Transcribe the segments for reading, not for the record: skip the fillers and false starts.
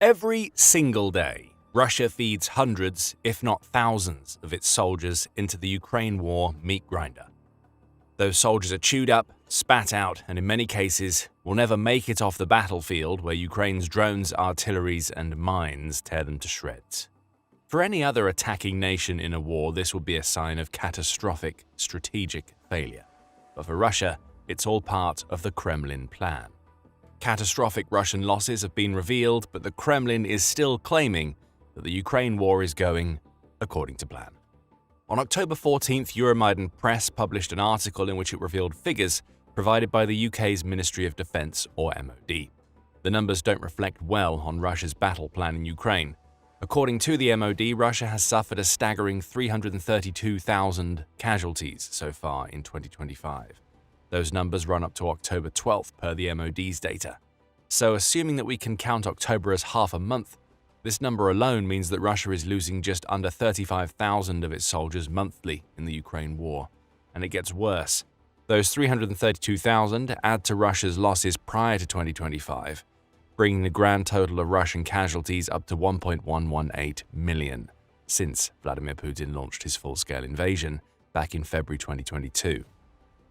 Every single day, Russia feeds hundreds, if not thousands, of its soldiers into the Ukraine war meat grinder. Those soldiers are chewed up, spat out, and in many cases will never make it off the battlefield where Ukraine's drones, artilleries, and mines tear them to shreds. For any other attacking nation in a war, this would be a sign of catastrophic strategic failure. But for Russia, it's all part of the Kremlin plan. Catastrophic Russian losses have been revealed, but the Kremlin is still claiming that the Ukraine war is going according to plan. On October 14th, Euromaidan Press published an article in which it revealed figures provided by the UK's Ministry of Defence, or MOD. The numbers don't reflect well on Russia's battle plan in Ukraine. According to the MOD, Russia has suffered a staggering 332,000 casualties so far in 2025. Those numbers run up to October 12th per the MOD's data. So assuming that we can count October as half a month, this number alone means that Russia is losing just under 35,000 of its soldiers monthly in the Ukraine war. And it gets worse. Those 332,000 add to Russia's losses prior to 2025, bringing the grand total of Russian casualties up to 1.118 million since Vladimir Putin launched his full-scale invasion back in February 2022.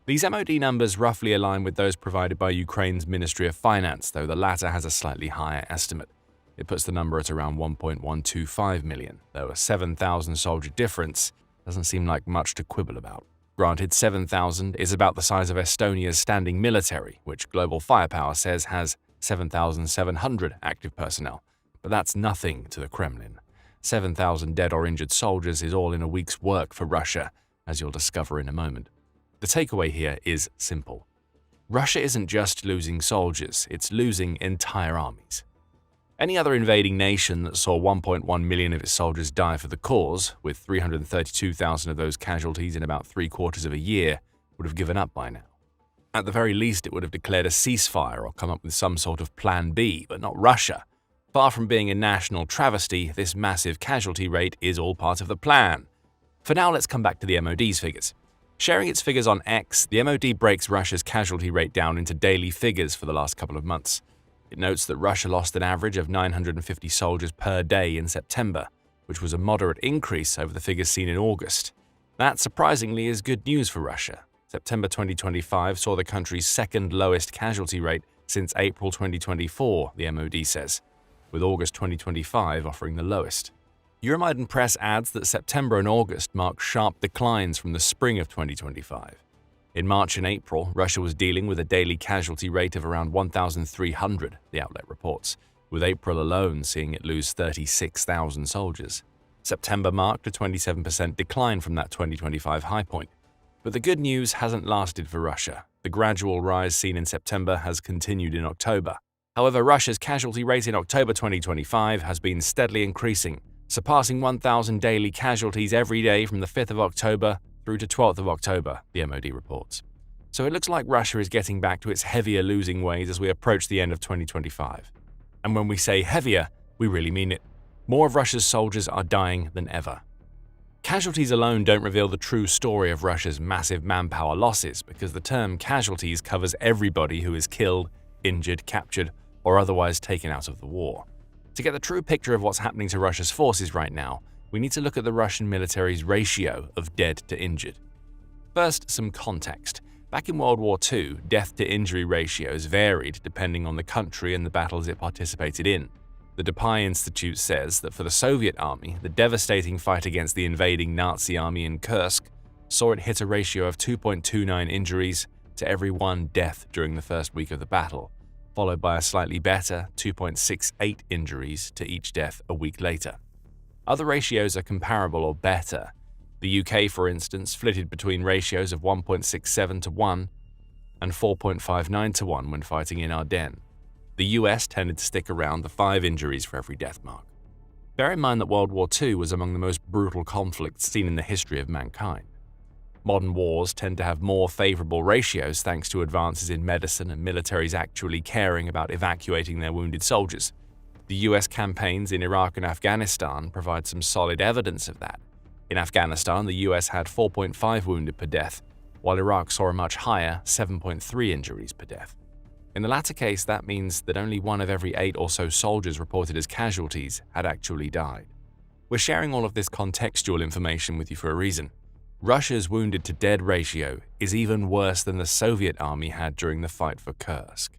These MOD numbers roughly align with those provided by Ukraine's Ministry of Finance, though the latter has a slightly higher estimate. It puts the number at around 1.125 million, though a 7,000 soldier difference doesn't seem like much to quibble about. Granted, 7,000 is about the size of Estonia's standing military, which Global Firepower says has 7,700 active personnel. But that's nothing to the Kremlin. 7,000 dead or injured soldiers is all in a week's work for Russia, as you'll discover in a moment. The takeaway here is simple. Russia isn't just losing soldiers, it's losing entire armies. Any other invading nation that saw 1.1 million of its soldiers die for the cause, with 332,000 of those casualties in about 3/4 of a year, would have given up by now. At the very least, it would have declared a ceasefire or come up with some sort of plan B, but not Russia. Far from being a national travesty, this massive casualty rate is all part of the plan. For now, let's come back to the MOD's figures. Sharing its figures on X, the MOD breaks Russia's casualty rate down into daily figures for the last couple of months. It notes that Russia lost an average of 950 soldiers per day in September, which was a moderate increase over the figures seen in August. That, surprisingly, is good news for Russia. September 2025 saw the country's second lowest casualty rate since April 2024, the MOD says, with August 2025 offering the lowest. Euromaidan Press adds that September and August mark sharp declines from the spring of 2025. In March and April, Russia was dealing with a daily casualty rate of around 1,300, the outlet reports, with April alone seeing it lose 36,000 soldiers. September marked a 27% decline from that 2025 high point. But the good news hasn't lasted for Russia. The gradual rise seen in September has continued in October. However, Russia's casualty rate in October 2025 has been steadily increasing, surpassing 1,000 daily casualties every day from the 5th of October through to 12th of October, the MOD reports. So it looks like Russia is getting back to its heavier losing ways as we approach the end of 2025. And when we say heavier, we really mean it. More of Russia's soldiers are dying than ever. Casualties alone don't reveal the true story of Russia's massive manpower losses, because the term casualties covers everybody who is killed, injured, captured, or otherwise taken out of the war. To get the true picture of what's happening to Russia's forces right now, we need to look at the Russian military's ratio of dead to injured. First, some context. Back in World War II, death-to-injury ratios varied depending on the country and the battles it participated in. The DePay Institute says that for the Soviet army, the devastating fight against the invading Nazi army in Kursk saw it hit a ratio of 2.29 injuries to every 1 death during the first week of the battle, followed by a slightly better 2.68 injuries to each death a week later. Other ratios are comparable or better. The UK, for instance, flitted between ratios of 1.67 to 1 and 4.59 to 1 when fighting in Ardennes. The US tended to stick around the 5 injuries for every death mark. Bear in mind that World War II was among the most brutal conflicts seen in the history of mankind. Modern wars tend to have more favorable ratios thanks to advances in medicine and militaries actually caring about evacuating their wounded soldiers. The US campaigns in Iraq and Afghanistan provide some solid evidence of that. In Afghanistan, the US had 4.5 wounded per death, while Iraq saw a much higher 7.3 injuries per death. In the latter case, that means that only 1 of every 8 or so soldiers reported as casualties had actually died. We're sharing all of this contextual information with you for a reason. Russia's wounded-to-dead ratio is even worse than the Soviet army had during the fight for Kursk.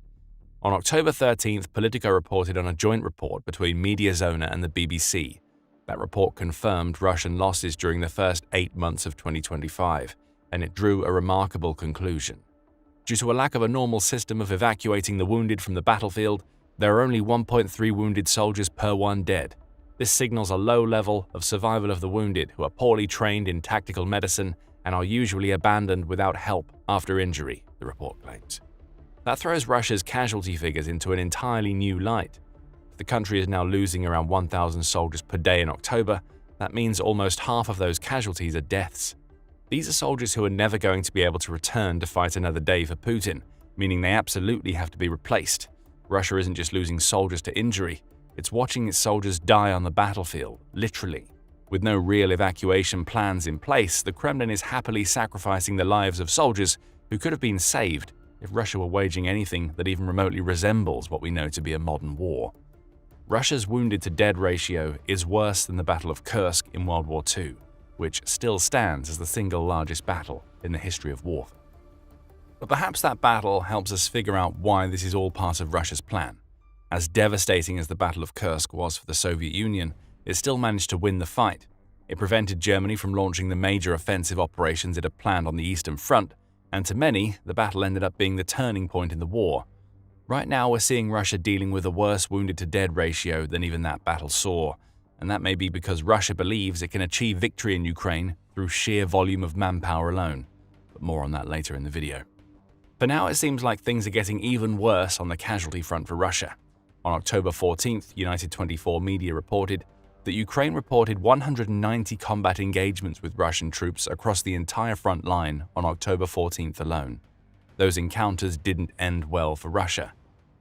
On October 13th, Politico reported on a joint report between Mediazona and the BBC. That report confirmed Russian losses during the first 8 months of 2025, and it drew a remarkable conclusion. Due to a lack of a normal system of evacuating the wounded from the battlefield, there are only 1.3 wounded soldiers per 1 dead. This signals a low level of survival of the wounded who are poorly trained in tactical medicine and are usually abandoned without help after injury, the report claims. That throws Russia's casualty figures into an entirely new light. If the country is now losing around 1,000 soldiers per day in October, that means almost half of those casualties are deaths. These are soldiers who are never going to be able to return to fight another day for Putin, meaning they absolutely have to be replaced. Russia isn't just losing soldiers to injury, it's watching its soldiers die on the battlefield, literally. With no real evacuation plans in place, the Kremlin is happily sacrificing the lives of soldiers who could have been saved if Russia were waging anything that even remotely resembles what we know to be a modern war. Russia's wounded-to-dead ratio is worse than the Battle of Kursk in World War II, which still stands as the single largest battle in the history of warfare. But perhaps that battle helps us figure out why this is all part of Russia's plan. As devastating as the Battle of Kursk was for the Soviet Union, it still managed to win the fight. It prevented Germany from launching the major offensive operations it had planned on the Eastern Front, and to many, the battle ended up being the turning point in the war. Right now, we're seeing Russia dealing with a worse wounded-to-dead ratio than even that battle saw, and that may be because Russia believes it can achieve victory in Ukraine through sheer volume of manpower alone. But more on that later in the video. For now, it seems like things are getting even worse on the casualty front for Russia. On October 14th, United 24 media reported that Ukraine reported 190 combat engagements with Russian troops across the entire front line on October 14th alone. Those encounters didn't end well for Russia.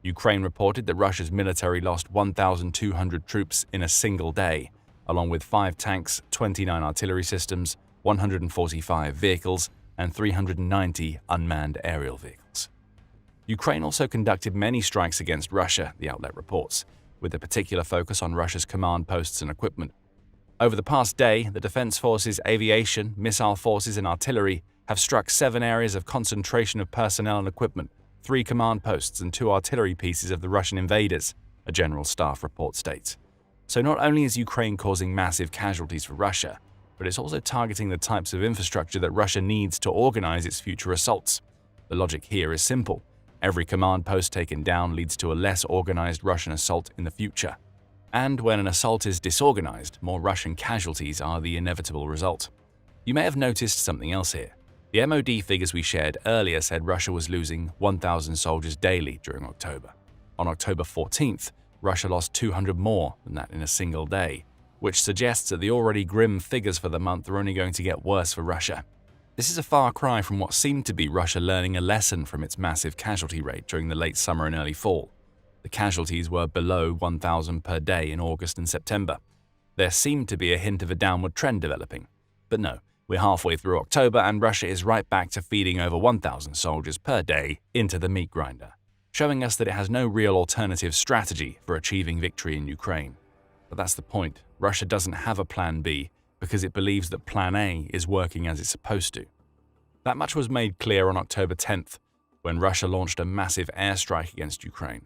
Ukraine reported that Russia's military lost 1,200 troops in a single day, along with 5 tanks, 29 artillery systems, 145 vehicles, and 390 unmanned aerial vehicles. Ukraine also conducted many strikes against Russia, the outlet reports, with a particular focus on Russia's command posts and equipment. Over the past day, the Defense Forces' aviation, missile forces, and artillery have struck 7 areas of concentration of personnel and equipment, 3 command posts, and 2 artillery pieces of the Russian invaders, a general staff report states. So not only is Ukraine causing massive casualties for Russia, but it's also targeting the types of infrastructure that Russia needs to organize its future assaults. The logic here is simple. Every command post taken down leads to a less organized Russian assault in the future. And when an assault is disorganized, more Russian casualties are the inevitable result. You may have noticed something else here. The MOD figures we shared earlier said Russia was losing 1,000 soldiers daily during October. On October 14th, Russia lost 200 more than that in a single day, which suggests that the already grim figures for the month are only going to get worse for Russia. This is a far cry from what seemed to be Russia learning a lesson from its massive casualty rate during the late summer and early fall. The casualties were below 1,000 per day in August and September. There seemed to be a hint of a downward trend developing. But no, we're halfway through October and Russia is right back to feeding over 1,000 soldiers per day into the meat grinder, showing us that it has no real alternative strategy for achieving victory in Ukraine. But that's the point. Russia doesn't have a plan B because it believes that plan A is working as it's supposed to. That much was made clear on October 10th, when Russia launched a massive airstrike against Ukraine.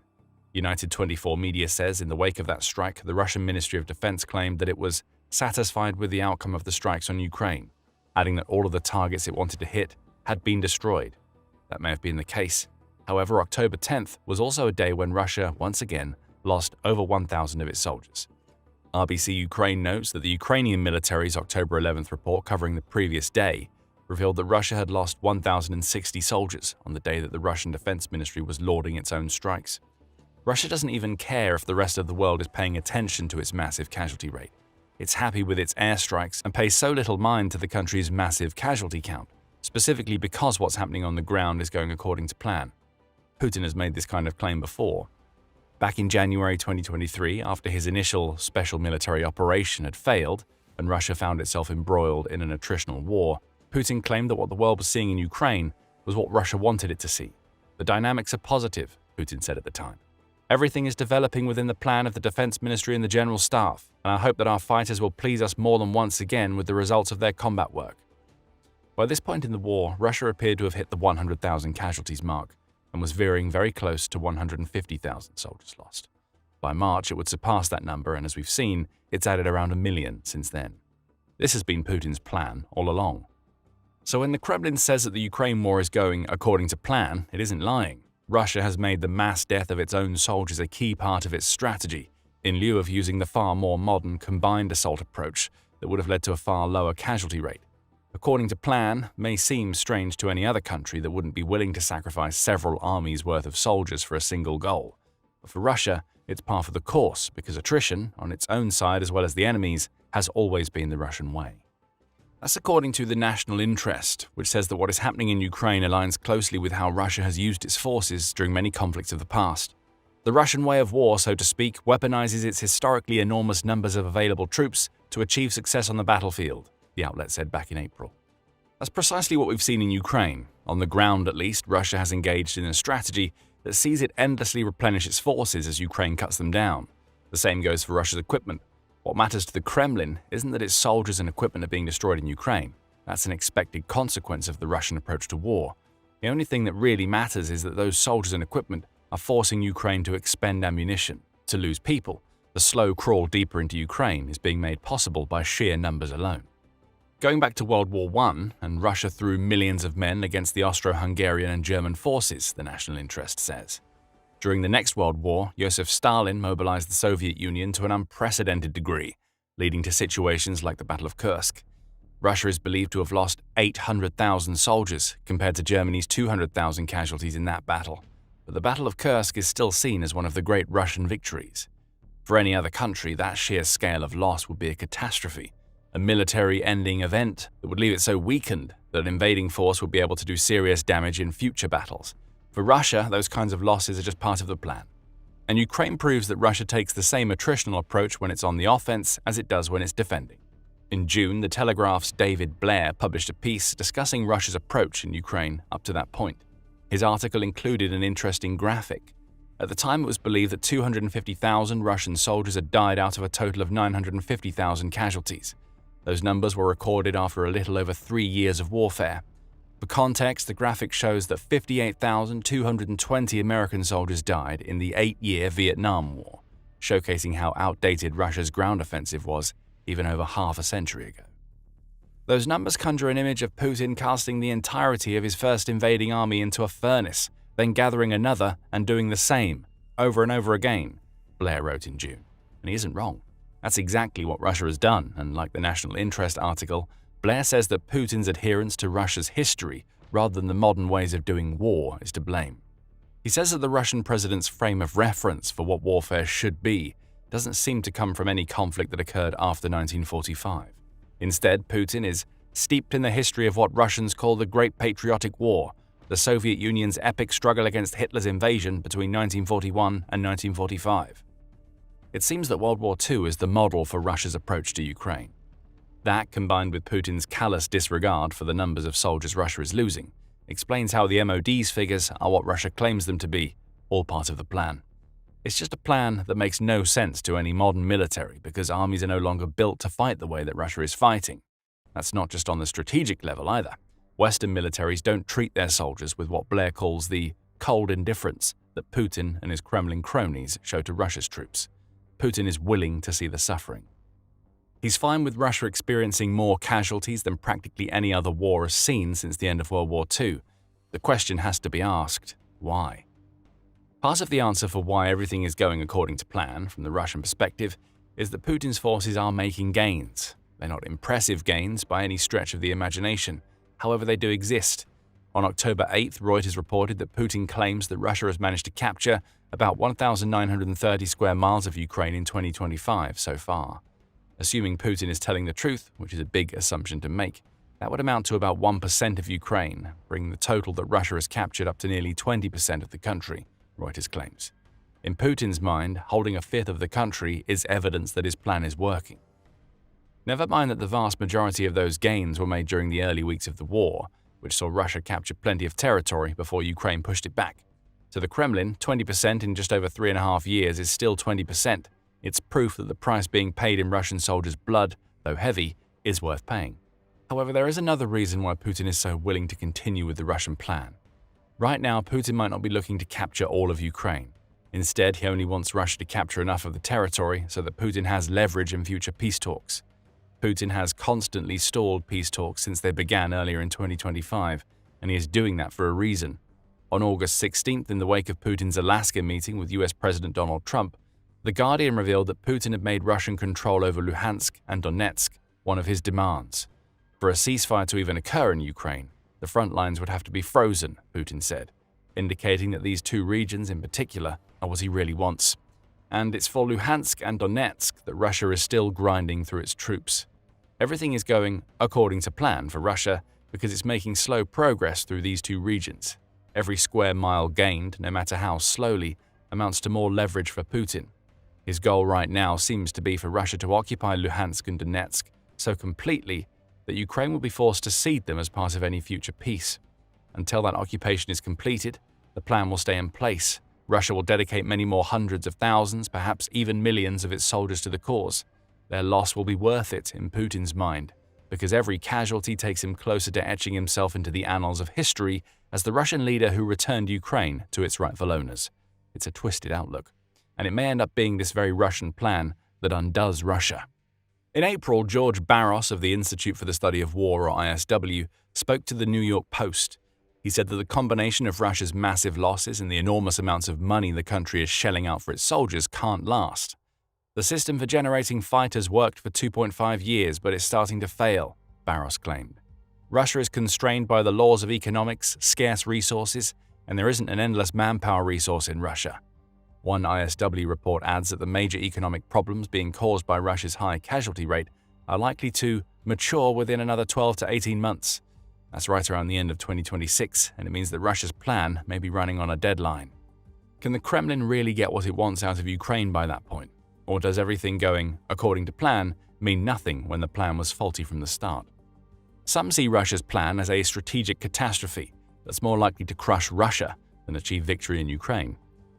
United 24 media says in the wake of that strike, the Russian Ministry of Defense claimed that it was satisfied with the outcome of the strikes on Ukraine, adding that all of the targets it wanted to hit had been destroyed. That may have been the case. However, October 10th was also a day when Russia, once again, lost over 1,000 of its soldiers. RBC Ukraine notes that the Ukrainian military's October 11th report covering the previous day revealed that Russia had lost 1,060 soldiers on the day that the Russian Defense Ministry was lauding its own strikes. Russia doesn't even care if the rest of the world is paying attention to its massive casualty rate. It's happy with its airstrikes and pays so little mind to the country's massive casualty count, specifically because what's happening on the ground is going according to plan. Putin has made this kind of claim before. Back in January 2023, after his initial special military operation had failed and Russia found itself embroiled in an attritional war, Putin claimed that what the world was seeing in Ukraine was what Russia wanted it to see. The dynamics are positive. Putin said at the time. Everything is developing within the plan of the Defense Ministry and the General Staff, and I hope that our fighters will please us more than once again with the results of their combat work. By this point in the war, Russia appeared to have hit the 100,000 casualties mark and was veering very close to 150,000 soldiers lost. By March, it would surpass that number, and as we've seen, it's added around 1 million since then. This has been Putin's plan all along. So when the Kremlin says that the Ukraine war is going according to plan, it isn't lying. Russia has made the mass death of its own soldiers a key part of its strategy, in lieu of using the far more modern combined assault approach that would have led to a far lower casualty rate. According to plan may seem strange to any other country that wouldn't be willing to sacrifice several armies' worth of soldiers for a single goal. But for Russia, it's par for the course because attrition, on its own side as well as the enemy's, has always been the Russian way. That's according to the national interest, which says that what is happening in Ukraine aligns closely with how Russia has used its forces during many conflicts of the past. The Russian way of war, so to speak, weaponizes its historically enormous numbers of available troops to achieve success on the battlefield, the outlet said back in April. That's precisely what we've seen in Ukraine. On the ground, at least, Russia has engaged in a strategy that sees it endlessly replenish its forces as Ukraine cuts them down. The same goes for Russia's equipment. What matters to the Kremlin isn't that its soldiers and equipment are being destroyed in Ukraine. That's an expected consequence of the Russian approach to war. The only thing that really matters is that those soldiers and equipment are forcing Ukraine to expend ammunition, to lose people. The slow crawl deeper into Ukraine is being made possible by sheer numbers alone. Going back to World War I, and Russia threw millions of men against the Austro-Hungarian and German forces, the national interest says. During the next World War, Joseph Stalin mobilized the Soviet Union to an unprecedented degree, leading to situations like the Battle of Kursk. Russia is believed to have lost 800,000 soldiers compared to Germany's 200,000 casualties in that battle. But the Battle of Kursk is still seen as one of the great Russian victories. For any other country, that sheer scale of loss would be a catastrophe, a military-ending event that would leave it so weakened that an invading force would be able to do serious damage in future battles. For Russia, those kinds of losses are just part of the plan. And Ukraine proves that Russia takes the same attritional approach when it's on the offense as it does when it's defending. In June, The Telegraph's David Blair published a piece discussing Russia's approach in Ukraine up to that point. His article included an interesting graphic. At the time, it was believed that 250,000 Russian soldiers had died out of a total of 950,000 casualties. Those numbers were recorded after a little over 3 years of warfare. For context, the graphic shows that 58,220 American soldiers died in the 8-year Vietnam War, showcasing how outdated Russia's ground offensive was even over half a century ago. Those numbers conjure an image of Putin casting the entirety of his first invading army into a furnace, then gathering another and doing the same, over and over again, Blair wrote in June. And he isn't wrong. That's exactly what Russia has done, and like the National Interest article, Blair says that Putin's adherence to Russia's history rather than the modern ways of doing war is to blame. He says that the Russian president's frame of reference for what warfare should be doesn't seem to come from any conflict that occurred after 1945. Instead, Putin is steeped in the history of what Russians call the Great Patriotic War, the Soviet Union's epic struggle against Hitler's invasion between 1941 and 1945. It seems that World War II is the model for Russia's approach to Ukraine. That, combined with Putin's callous disregard for the numbers of soldiers Russia is losing, explains how the MOD's figures are what Russia claims them to be, all part of the plan. It's just a plan that makes no sense to any modern military because armies are no longer built to fight the way that Russia is fighting. That's not just on the strategic level either. Western militaries don't treat their soldiers with what Blair calls the cold indifference that Putin and his Kremlin cronies show to Russia's troops. Putin is willing to see the suffering. He's fine with Russia experiencing more casualties than practically any other war has seen since the end of World War II. The question has to be asked, why? Part of the answer for why everything is going according to plan, from the Russian perspective, is that Putin's forces are making gains. They're not impressive gains by any stretch of the imagination. However, they do exist. On October 8th, Reuters reported that Putin claims that Russia has managed to capture about 1,930 square miles of Ukraine in 2025 so far. Assuming Putin is telling the truth, which is a big assumption to make, that would amount to about 1% of Ukraine, bringing the total that Russia has captured up to nearly 20% of the country, Reuters claims. In Putin's mind, holding a fifth of the country is evidence that his plan is working. Never mind that the vast majority of those gains were made during the early weeks of the war, which saw Russia capture plenty of territory before Ukraine pushed it back. To the Kremlin, 20% in just over 3.5 years is still 20%. It's proof that the price being paid in Russian soldiers' blood, though heavy, is worth paying. However, there is another reason why Putin is so willing to continue with the Russian plan. Right now, Putin might not be looking to capture all of Ukraine. Instead, he only wants Russia to capture enough of the territory so that Putin has leverage in future peace talks. Putin has constantly stalled peace talks since they began earlier in 2025, and he is doing that for a reason. On August 16th, in the wake of Putin's Alaska meeting with US President Donald Trump, The Guardian revealed that Putin had made Russian control over Luhansk and Donetsk one of his demands. For a ceasefire to even occur in Ukraine, the front lines would have to be frozen, Putin said, indicating that these two regions in particular are what he really wants. And it's for Luhansk and Donetsk that Russia is still grinding through its troops. Everything is going according to plan for Russia because it's making slow progress through these two regions. Every square mile gained, no matter how slowly, amounts to more leverage for Putin. His goal right now seems to be for Russia to occupy Luhansk and Donetsk so completely that Ukraine will be forced to cede them as part of any future peace. Until that occupation is completed, the plan will stay in place. Russia will dedicate many more hundreds of thousands, perhaps even millions of its soldiers to the cause. Their loss will be worth it in Putin's mind, because every casualty takes him closer to etching himself into the annals of history as the Russian leader who returned Ukraine to its rightful owners. It's a twisted outlook, and it may end up being this very Russian plan that undoes Russia. In April, George Barros of the Institute for the Study of War, or ISW, spoke to the New York Post. He said that the combination of Russia's massive losses and the enormous amounts of money the country is shelling out for its soldiers can't last. The system for generating fighters worked for 2.5 years, but it's starting to fail, Barros claimed. Russia is constrained by the laws of economics, scarce resources, and there isn't an endless manpower resource in Russia. One ISW report adds that the major economic problems being caused by Russia's high casualty rate are likely to mature within another 12 to 18 months. That's right around the end of 2026, and it means that Russia's plan may be running on a deadline. Can the Kremlin really get what it wants out of Ukraine by that point? Or does everything going according to plan mean nothing when the plan was faulty from the start? Some see Russia's plan as a strategic catastrophe that's more likely to crush Russia than achieve victory in Ukraine.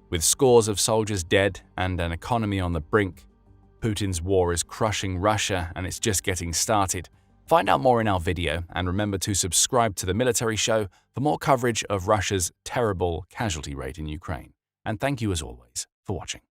With scores of soldiers dead and an economy on the brink, Putin's war is crushing Russia and it's just getting started. Find out more in our video and remember to subscribe to the Military Show for more coverage of Russia's terrible casualty rate in Ukraine. And thank you as always for watching.